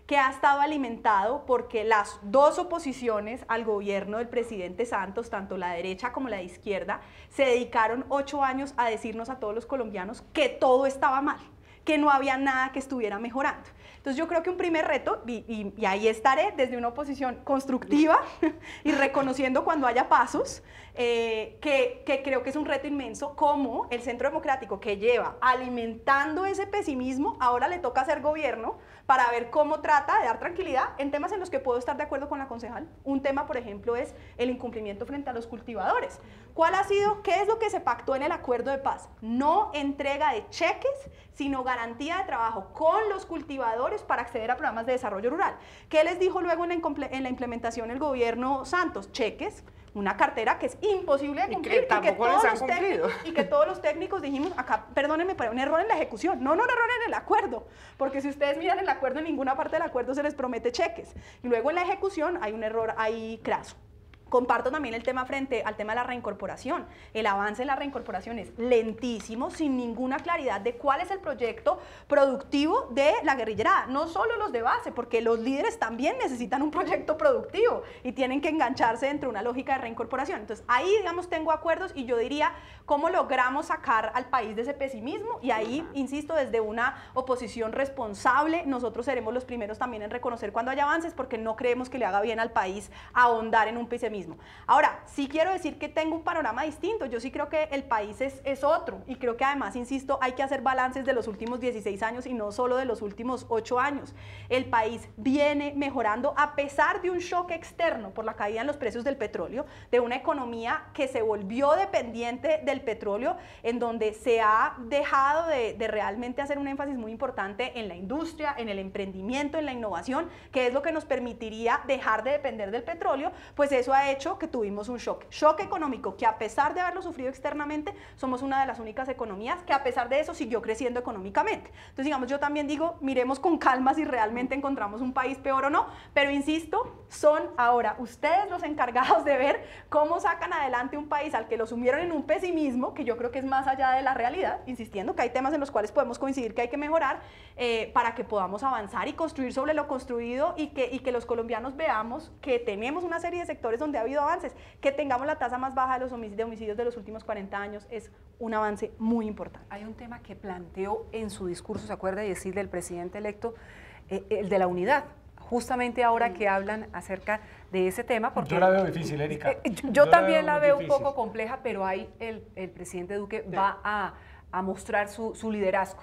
que ha estado alimentado porque las dos oposiciones al gobierno del presidente Santos, tanto la derecha como la izquierda, se dedicaron 8 años a decirnos a todos los colombianos que todo estaba mal, que no había nada que estuviera mejorando. Entonces yo creo que un primer reto, y ahí estaré desde una oposición constructiva y reconociendo cuando haya pasos, que creo que es un reto inmenso, como el Centro Democrático, que lleva alimentando ese pesimismo, ahora le toca hacer gobierno para ver cómo trata de dar tranquilidad en temas en los que puedo estar de acuerdo con la concejal. Un tema, por ejemplo, es el incumplimiento frente a los cultivadores. ¿Cuál ha sido, qué es lo que se pactó en el acuerdo de paz? No entrega de cheques, sino garantía de trabajo con los cultivadores para acceder a programas de desarrollo rural. ¿Qué les dijo luego en la implementación el gobierno Santos? Cheques, una cartera que es imposible de cumplir y que todos los técnicos dijimos, acá, perdónenme, pero un error en la ejecución, no un error en el acuerdo, porque si ustedes miran el acuerdo, en ninguna parte del acuerdo se les promete cheques, y luego en la ejecución hay un error ahí craso. Comparto también el tema frente al tema de la reincorporación. El avance en la reincorporación es lentísimo, sin ninguna claridad de cuál es el proyecto productivo de la guerrillerada. No solo los de base, porque los líderes también necesitan un proyecto productivo y tienen que engancharse dentro de una lógica de reincorporación. Entonces ahí, digamos, tengo acuerdos y yo diría cómo logramos sacar al país de ese pesimismo, y ahí, insisto, desde una oposición responsable, nosotros seremos los primeros también en reconocer cuando haya avances, porque no creemos que le haga bien al país ahondar en un pesimismo. Ahora, sí quiero decir que tengo un panorama distinto. Yo sí creo que el país es otro, y creo que además, insisto, hay que hacer balances de los últimos 16 años y no solo de los últimos 8 años. El país viene mejorando a pesar de un shock externo por la caída en los precios del petróleo, de una economía que se volvió dependiente del petróleo, en donde se ha dejado de realmente hacer un énfasis muy importante en la industria, en el emprendimiento, en la innovación, que es lo que nos permitiría dejar de depender del petróleo. Pues eso ha hecho que tuvimos un shock económico, que a pesar de haberlo sufrido externamente, somos una de las únicas economías que a pesar de eso siguió creciendo económicamente. Entonces, digamos, yo también digo, miremos con calma si realmente encontramos un país peor o no, pero insisto, son ahora ustedes los encargados de ver cómo sacan adelante un país al que lo sumieron en un pesimismo, que yo creo que es más allá de la realidad, insistiendo que hay temas en los cuales podemos coincidir que hay que mejorar, para que podamos avanzar y construir sobre lo construido, y que los colombianos veamos que tenemos una serie de sectores donde ha habido avances. Que tengamos la tasa más baja de los homicidios de los últimos 40 años es un avance muy importante. Hay un tema que planteó en su discurso, ¿se acuerda de decir del presidente electo? El de la unidad. Justamente ahora que hablan acerca de ese tema, porque yo la veo difícil, Erika. Yo también la veo un poco compleja, pero ahí el presidente Duque va a mostrar su liderazgo,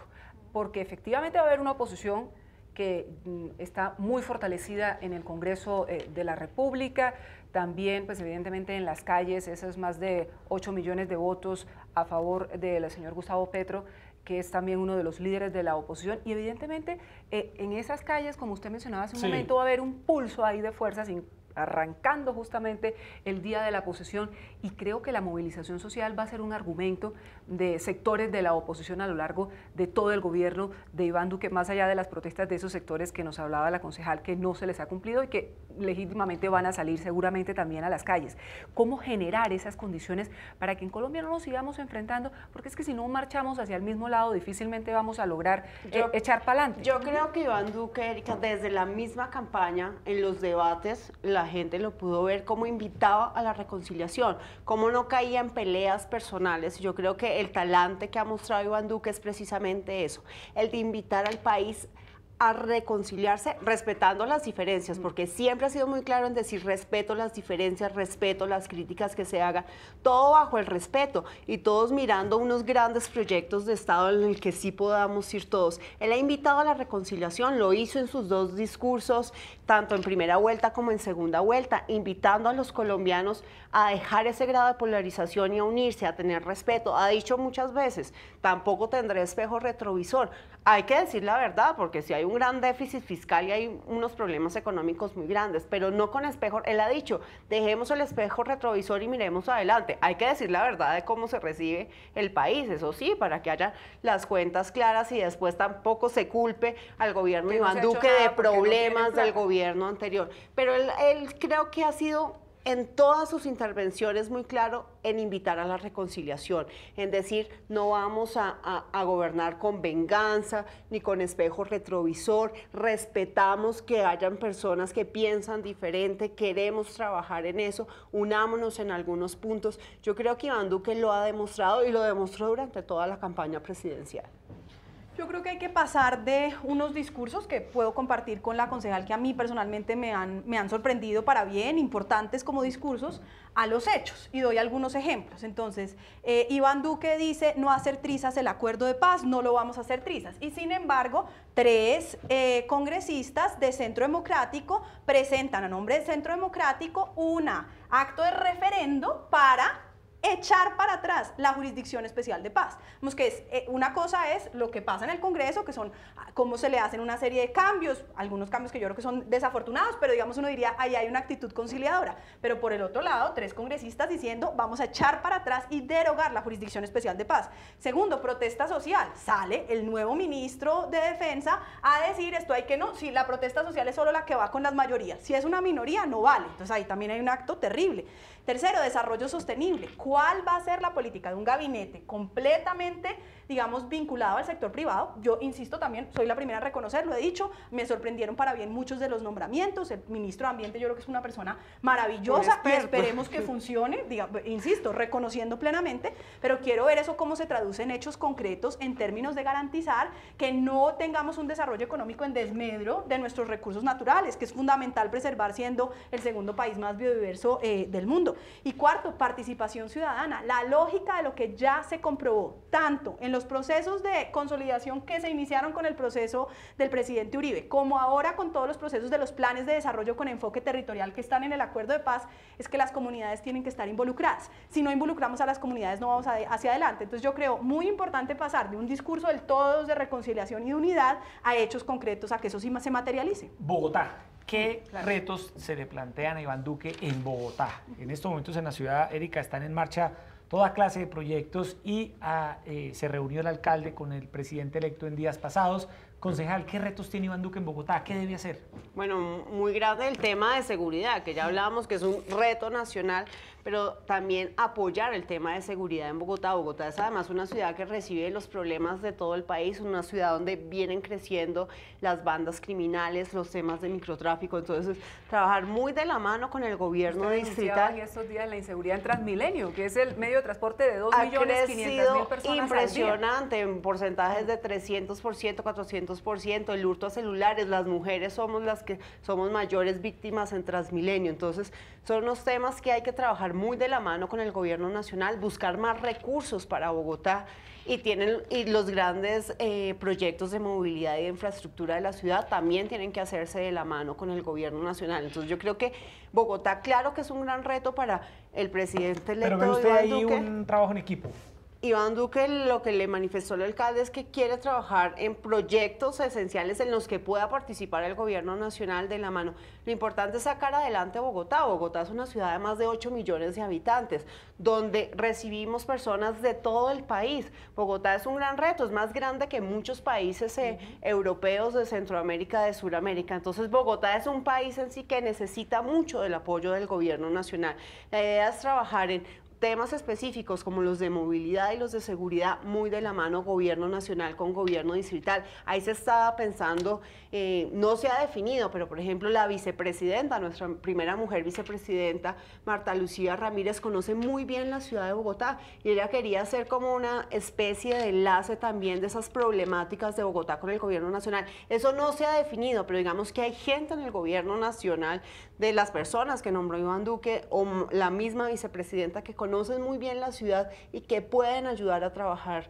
porque efectivamente va a haber una oposición que está muy fortalecida en el Congreso de la República, también pues evidentemente en las calles, esos más de 8 millones de votos a favor del señor Gustavo Petro, que es también uno de los líderes de la oposición, y evidentemente en esas calles, como usted mencionaba hace un momento, va a haber un pulso ahí de fuerzas, arrancando justamente el día de la posesión, y creo que la movilización social va a ser un argumento de sectores de la oposición a lo largo de todo el gobierno de Iván Duque, más allá de las protestas de esos sectores que nos hablaba la concejal que no se les ha cumplido y que legítimamente van a salir seguramente también a las calles. ¿Cómo generar esas condiciones para que en Colombia no nos sigamos enfrentando? Porque es que si no marchamos hacia el mismo lado, difícilmente vamos a lograr echar para adelante. Yo creo que Iván Duque, Erika, desde la misma campaña, en los debates, la gente lo pudo ver cómo invitaba a la reconciliación, cómo no caía en peleas personales. Yo creo que el talante que ha mostrado Iván Duque es precisamente eso, el de invitar al país a reconciliarse respetando las diferencias, porque siempre ha sido muy claro en decir respeto las diferencias, respeto las críticas que se hagan, todo bajo el respeto y todos mirando unos grandes proyectos de Estado en el que sí podamos ir todos. Él ha invitado a la reconciliación, lo hizo en sus dos discursos, tanto en primera vuelta como en segunda vuelta, invitando a los colombianos a dejar ese grado de polarización y a unirse, a tener respeto. Ha dicho muchas veces, tampoco tendré espejo retrovisor. Hay que decir la verdad, porque si hay un gran déficit fiscal y hay unos problemas económicos muy grandes, pero no con espejo. Él ha dicho, dejemos el espejo retrovisor y miremos adelante. Hay que decir la verdad de cómo se recibe el país, eso sí, para que haya las cuentas claras y después tampoco se culpe al gobierno de Iván Duque de problemas del gobierno anterior. Pero él creo que ha sido en todas sus intervenciones muy claro en invitar a la reconciliación, en decir no vamos a gobernar con venganza ni con espejo retrovisor, respetamos que hayan personas que piensan diferente, queremos trabajar en eso, unámonos en algunos puntos. Yo creo que Iván Duque lo ha demostrado y lo demostró durante toda la campaña presidencial. Yo creo que hay que pasar de unos discursos que puedo compartir con la concejal que a mí personalmente me han sorprendido para bien, importantes como discursos, a los hechos. Y doy algunos ejemplos. Entonces, Iván Duque dice no hacer trizas el acuerdo de paz, no lo vamos a hacer trizas. Y sin embargo, 3 congresistas de Centro Democrático presentan a nombre del Centro Democrático un acto de referendo para echar para atrás la Jurisdicción Especial de Paz. Vemos que una cosa es lo que pasa en el Congreso, que son cómo se le hacen una serie de cambios, algunos cambios que yo creo que son desafortunados, pero digamos uno diría, ahí hay una actitud conciliadora. Pero por el otro lado, 3 congresistas diciendo, vamos a echar para atrás y derogar la Jurisdicción Especial de Paz. Segundo, protesta social. Sale el nuevo ministro de Defensa a decir, esto hay que no, si la protesta social es solo la que va con las mayorías, si es una minoría no vale. Entonces ahí también hay un acto terrible. Tercero, desarrollo sostenible. ¿Cuál va a ser la política de un gabinete completamente, digamos, vinculado al sector privado? Yo insisto también, soy la primera a reconocerlo, he dicho, me sorprendieron para bien muchos de los nombramientos. El ministro de Ambiente yo creo que es una persona maravillosa y esperemos que funcione, insisto, reconociendo plenamente, pero quiero ver eso cómo se traduce en hechos concretos en términos de garantizar que no tengamos un desarrollo económico en desmedro de nuestros recursos naturales, que es fundamental preservar siendo el segundo país más biodiverso del mundo. Y cuarto, participación ciudadana, la lógica de lo que ya se comprobó, tanto en los procesos de consolidación que se iniciaron con el proceso del presidente Uribe, como ahora con todos los procesos de los planes de desarrollo con enfoque territorial que están en el acuerdo de paz, es que las comunidades tienen que estar involucradas. Si no involucramos a las comunidades no vamos hacia adelante. Entonces yo creo muy importante pasar de un discurso del todos de reconciliación y de unidad a hechos concretos, a que eso sí se materialice. Bogotá. ¿Qué retos se le plantean a Iván Duque en Bogotá? En estos momentos en la ciudad, Erika, están en marcha toda clase de proyectos y se reunió el alcalde con el presidente electo en días pasados. Concejal, ¿qué retos tiene Iván Duque en Bogotá? ¿Qué debe hacer? Bueno, muy grande el tema de seguridad, que ya hablábamos que es un reto nacional, pero también apoyar el tema de seguridad en Bogotá. Bogotá es además una ciudad que recibe los problemas de todo el país, una ciudad donde vienen creciendo las bandas criminales, los temas de microtráfico, entonces trabajar muy de la mano con el gobierno distrital. En estos días la inseguridad en Transmilenio, que es el medio de transporte de 2.500.000 personas impresionante, en porcentajes de 300%, 400%, el hurto a celulares, las mujeres somos las que somos mayores víctimas en Transmilenio, entonces son unos temas que hay que trabajar muy de la mano con el gobierno nacional, buscar más recursos para Bogotá y los grandes proyectos de movilidad y de infraestructura de la ciudad también tienen que hacerse de la mano con el gobierno nacional. Entonces yo creo que Bogotá, claro que es un gran reto para el presidente electo. Pero ve usted ahí Duque. un trabajo en equipo. Iván Duque lo que le manifestó el alcalde es que quiere trabajar en proyectos esenciales en los que pueda participar el gobierno nacional de la mano. Lo importante es sacar adelante Bogotá. Bogotá es una ciudad de más de 8 millones de habitantes, donde recibimos personas de todo el país. Bogotá es un gran reto, es más grande que muchos países europeos de Centroamérica, de Sudamérica. Entonces Bogotá es un país en sí que necesita mucho del apoyo del gobierno nacional. La idea es trabajar en temas específicos como los de movilidad y los de seguridad muy de la mano gobierno nacional con gobierno distrital. Ahí se estaba pensando, no se ha definido, pero por ejemplo la vicepresidenta, nuestra primera mujer vicepresidenta, Marta Lucía Ramírez, conoce muy bien la ciudad de Bogotá y ella quería hacer como una especie de enlace también de esas problemáticas de Bogotá con el gobierno nacional. Eso no se ha definido, pero digamos que hay gente en el gobierno nacional, de las personas que nombró Iván Duque o la misma vicepresidenta que conocen muy bien la ciudad y que pueden ayudar a trabajar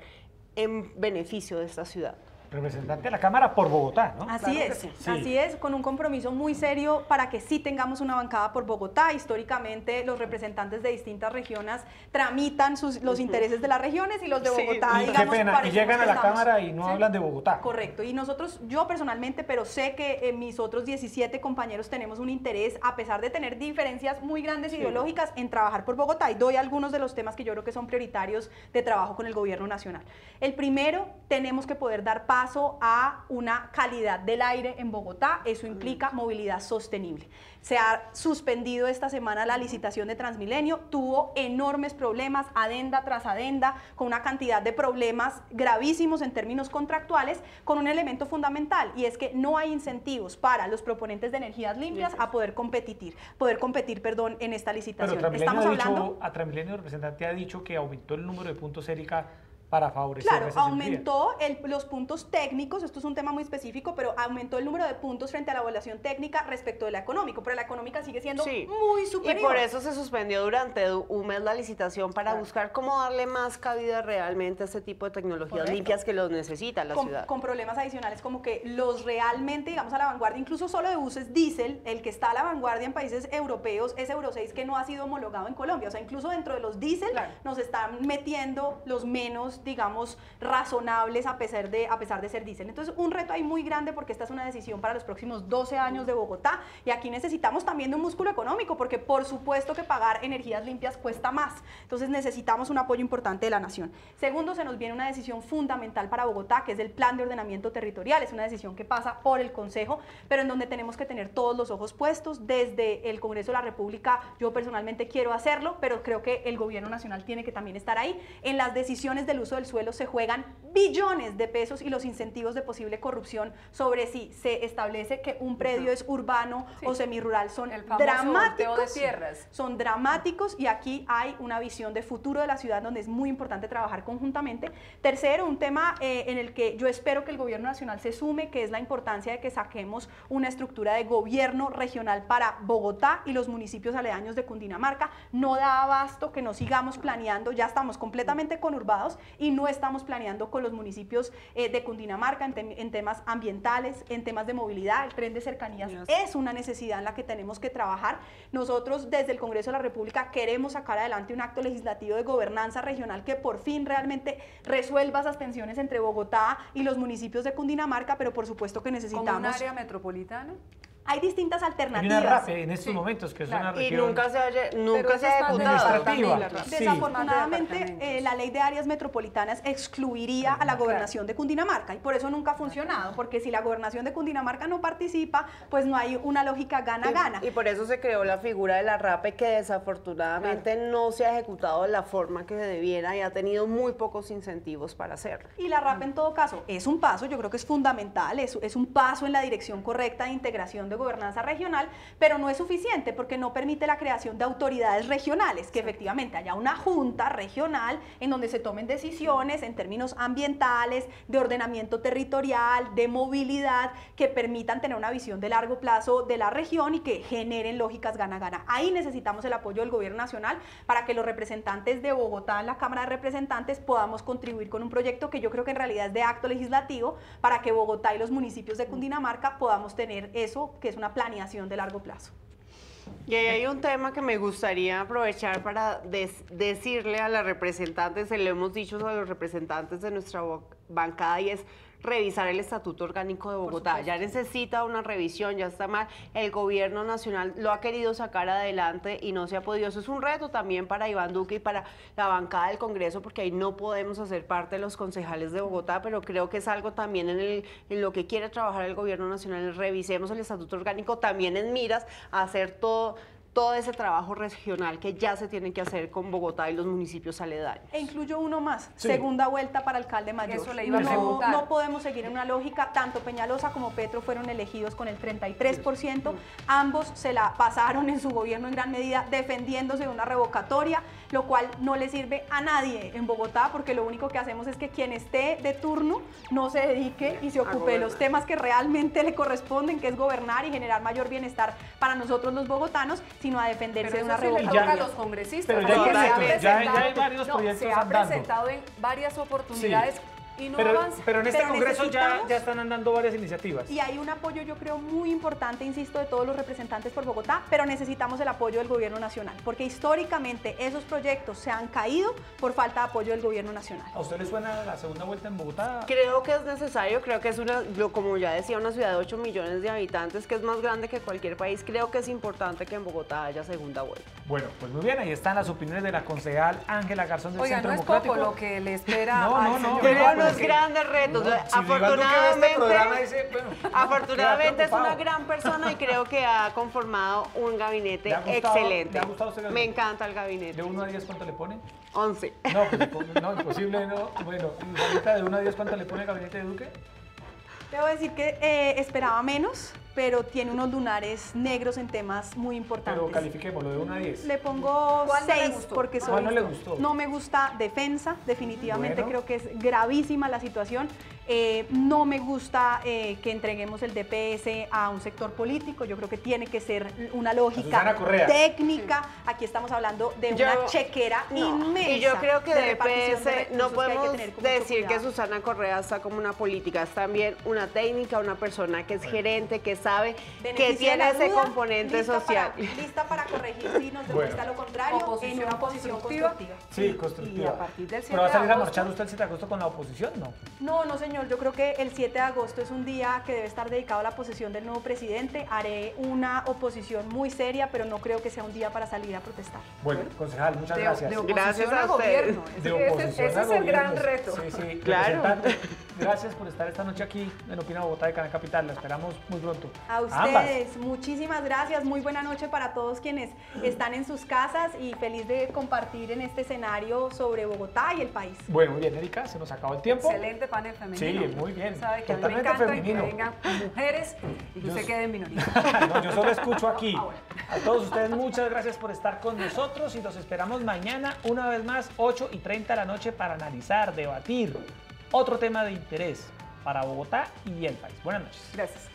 en beneficio de esta ciudad. Representante de la Cámara por Bogotá, ¿no? Así es, así es, con un compromiso muy serio para que sí tengamos una bancada por Bogotá. Históricamente los representantes de distintas regiones tramitan los intereses de las regiones y los de Bogotá, y digamos, qué pena, y llegan a la Cámara y no hablan de Bogotá. Correcto, y nosotros, yo personalmente, pero sé que mis otros 17 compañeros tenemos un interés, a pesar de tener diferencias muy grandes ideológicas, en trabajar por Bogotá, y doy algunos de los temas que yo creo que son prioritarios de trabajo con el gobierno nacional. El primero, tenemos que poder dar paso a una calidad del aire en Bogotá. Eso implica movilidad sostenible. Se ha suspendido esta semana la licitación de Transmilenio, tuvo enormes problemas, adenda tras adenda, con una cantidad de problemas gravísimos en términos contractuales, con un elemento fundamental, y es que no hay incentivos para los proponentes de energías limpias a poder competir, en esta licitación. Pero Transmilenio el representante ha dicho que aumentó el número de puntos, Erika, para favorecer Claro, esa aumentó los puntos técnicos, esto es un tema muy específico, pero aumentó el número de puntos frente a la evaluación técnica respecto de la económica, pero la económica sigue siendo muy superior. Y por eso se suspendió durante un mes la licitación para buscar cómo darle más cabida realmente a este tipo de tecnologías limpias que los necesita la ciudad. Con problemas adicionales como que los realmente, digamos, a la vanguardia, incluso solo de buses diésel, el que está a la vanguardia en países europeos es Euro 6, que no ha sido homologado en Colombia. O sea, incluso dentro de los diésel nos están metiendo los menos, digamos, razonables a pesar de ser diésel. Entonces, un reto ahí muy grande porque esta es una decisión para los próximos 12 años de Bogotá y aquí necesitamos también de un músculo económico porque por supuesto que pagar energías limpias cuesta más. Entonces, necesitamos un apoyo importante de la nación. Segundo, se nos viene una decisión fundamental para Bogotá, que es el Plan de Ordenamiento Territorial. Es una decisión que pasa por el Consejo, pero en donde tenemos que tener todos los ojos puestos. Desde el Congreso de la República, yo personalmente quiero hacerlo, pero creo que el Gobierno Nacional tiene que también estar ahí. En las decisiones del uso del suelo se juegan billones de pesos y los incentivos de posible corrupción sobre si se establece que un predio es urbano o semirural son dramáticos. De tierras. Son dramáticos y aquí hay una visión de futuro de la ciudad donde es muy importante trabajar conjuntamente. Tercero, un tema en el que yo espero que el Gobierno Nacional se sume, que es la importancia de que saquemos una estructura de gobierno regional para Bogotá y los municipios aledaños de Cundinamarca. No da abasto que no sigamos planeando, ya estamos completamente conurbados y no estamos planeando con los municipios de Cundinamarca en temas ambientales, en temas de movilidad. El tren de cercanías es una necesidad en la que tenemos que trabajar. Nosotros desde el Congreso de la República queremos sacar adelante un acto legislativo de gobernanza regional que por fin realmente resuelva esas tensiones entre Bogotá y los municipios de Cundinamarca, pero por supuesto que necesitamos... ¿Como un área metropolitana? Hay distintas alternativas. Hay una RAPE en estos momentos, que es una región... Y nunca se ha ejecutado. Desafortunadamente, la ley de áreas metropolitanas excluiría a la gobernación de Cundinamarca y por eso nunca ha funcionado, porque si la gobernación de Cundinamarca no participa, pues no hay una lógica gana-gana. Y por eso se creó la figura de la RAPE, que desafortunadamente no se ha ejecutado de la forma que se debiera y ha tenido muy pocos incentivos para hacerlo. Y la RAPE en todo caso es un paso, yo creo que es fundamental, es un paso en la dirección correcta de integración de gobernanza regional, pero no es suficiente porque no permite la creación de autoridades regionales, que efectivamente haya una junta regional en donde se tomen decisiones en términos ambientales, de ordenamiento territorial, de movilidad, que permitan tener una visión de largo plazo de la región y que generen lógicas gana-gana. Ahí necesitamos el apoyo del Gobierno Nacional para que los representantes de Bogotá en la Cámara de Representantes podamos contribuir con un proyecto que yo creo que en realidad es de acto legislativo para que Bogotá y los municipios de Cundinamarca podamos tener eso, que es una planeación de largo plazo. Y ahí hay un tema que me gustaría aprovechar para decirle a las representantes, se lo hemos dicho a los representantes de nuestra bancada, y es revisar el Estatuto Orgánico de Bogotá. Ya necesita una revisión, ya está mal. El Gobierno Nacional lo ha querido sacar adelante y no se ha podido. Eso es un reto también para Iván Duque y para la bancada del Congreso, porque ahí no podemos hacer parte de los concejales de Bogotá, pero creo que es algo también en lo que quiere trabajar el Gobierno Nacional. Revisemos el Estatuto Orgánico también en miras a hacer todo ese trabajo regional que ya se tiene que hacer con Bogotá y los municipios aledaños. E incluyo uno más, segunda vuelta para alcalde mayor. Eso le iba a preguntar. No podemos seguir en una lógica, tanto Peñalosa como Petro fueron elegidos con el 33%, ambos se la pasaron en su gobierno en gran medida defendiéndose de una revocatoria, lo cual no le sirve a nadie en Bogotá, porque lo único que hacemos es que quien esté de turno no se dedique y se ocupe de los temas que realmente le corresponden, que es gobernar y generar mayor bienestar para nosotros los bogotanos, sino a defenderse de una revocatoria. Para los congresistas. Pero ya hay varios proyectos se ha presentado en varias oportunidades. Y no avanza. Pero en este Congreso ya están andando varias iniciativas. Y hay un apoyo, yo creo, muy importante, insisto, de todos los representantes por Bogotá, pero necesitamos el apoyo del Gobierno Nacional, porque históricamente esos proyectos se han caído por falta de apoyo del Gobierno Nacional. ¿A usted le suena la segunda vuelta en Bogotá? Creo que es necesario, creo que es como ya decía, una ciudad de 8 millones de habitantes, que es más grande que cualquier país. Creo que es importante que en Bogotá haya segunda vuelta. Bueno, pues muy bien, ahí están las opiniones de la concejal Ángela Garzón del Centro no es Democrático. poco lo que le espera Los grandes retos. Afortunadamente es una gran persona y creo que ha conformado un gabinete excelente. ¿Le ha gustado ese gabinete? Me encanta el gabinete. ¿De 1 a 10 cuánto le pone? 11. No, imposible, no. Bueno, ¿y de 1 a 10 cuánto le pone el gabinete de Duque? Debo decir que esperaba menos, pero tiene unos lunares negros en temas muy importantes. Pero califiquémoslo de 1 a 10. Le pongo ¿Cuál no le 6 gustó? porque ¿Cuál no le gustó? no me gusta defensa, definitivamente Bueno. creo que es gravísima la situación. No me gusta que entreguemos el DPS a un sector político, yo creo que tiene que ser una lógica Susana Correa. técnica. Aquí estamos hablando de una chequera inmensa. Y yo creo que de repartición de DPS no recursos que hay que podemos tener con mucho decir que cuidado. Susana Correa está como una política, es también una técnica, una persona que es gerente, que sabe que Beneficio de tiene la ese duda, componente lista social. Lista para corregir si nos Bueno. demuestra lo contrario Oposición en una posición constructiva. constructiva. Sí, Y constructiva. a partir del 7 ¿Pero va a salir de a agosto? marchar usted el 7 de agosto con la oposición? No. No, no señor, yo creo que el 7 de agosto es un día que debe estar dedicado a la posesión del nuevo presidente. Haré una oposición muy seria, pero no creo que sea un día para salir a protestar. Bueno, concejal, muchas gracias. De oposición Gracias a a ustedes. gobierno. De Ese oposición es a el gran gobiernos. reto. Sí, sí, Claro. representante. Gracias por estar esta noche aquí en Opina Bogotá de Canal Capital. La esperamos muy pronto. A Ambas. ustedes, muchísimas gracias. Muy buena noche para todos quienes están en sus casas y feliz de compartir en este escenario sobre Bogotá y el país. Bueno, muy bien, Erika, se nos acabó el tiempo. Excelente panel femenino. Sí, muy bien. Sabe que Totalmente a mí me encanta femenino. que vengan mujeres y que Yo usted s- quede en minoría. No, yo solo escucho aquí. Ah, bueno. A todos ustedes, muchas gracias por estar con nosotros y los esperamos mañana, una vez más, 8:30 de la noche, para analizar, debatir otro tema de interés para Bogotá y el país. Buenas noches. Gracias.